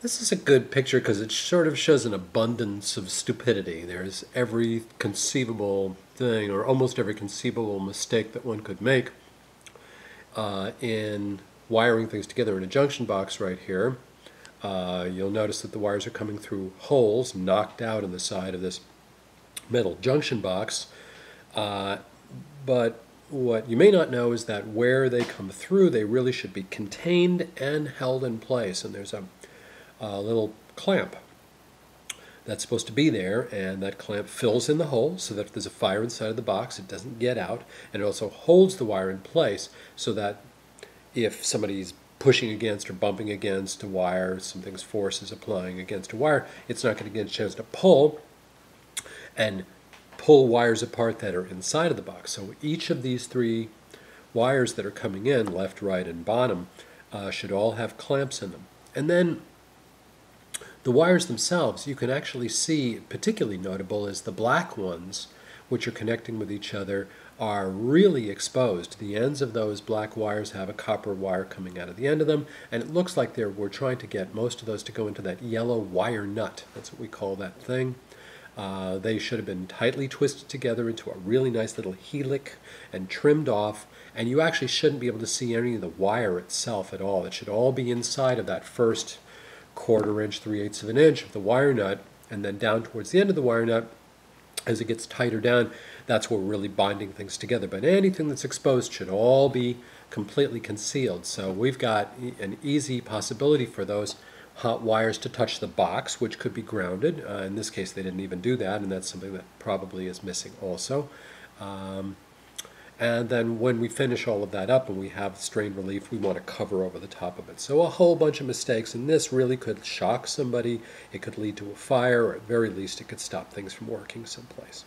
This is a good picture because it sort of shows an abundance of stupidity. There's every conceivable thing, or almost every conceivable mistake that one could make in wiring things together in a junction box right here. You'll notice that the wires are coming through holes knocked out in the side of this metal junction box. But what you may not know is that where they come through, they really should be contained and held in place. And there's a little clamp that's supposed to be there, and that clamp fills in the hole so that if there's a fire inside of the box, it doesn't get out, and it also holds the wire in place so that if somebody's pushing against or bumping against a wire, something's force is applying against a wire, it's not going to get a chance to pull and pull wires apart that are inside of the box. So each of these three wires that are coming in, left, right, and bottom, should all have clamps in them. And then the wires themselves, you can actually see, particularly notable is the black ones, which are connecting with each other, are really exposed. The ends of those black wires have a copper wire coming out of the end of them, and it looks like we're trying to get most of those to go into that yellow wire nut. That's what we call that thing. They should have been tightly twisted together into a really nice little helix and trimmed off, and you actually shouldn't be able to see any of the wire itself at all. It should all be inside of that first 1/4 inch, 3/8 of an inch of the wire nut, and then down towards the end of the wire nut, as it gets tighter down, that's where we're really binding things together. But anything that's exposed should all be completely concealed. So we've got an easy possibility for those hot wires to touch the box, which could be grounded. In this case, they didn't even do that, and that's something that probably is missing also. And then when we finish all of that up and we have strain relief, we want to cover over the top of it. So a whole bunch of mistakes, and this really could shock somebody. It could lead to a fire, or at very least it could stop things from working someplace.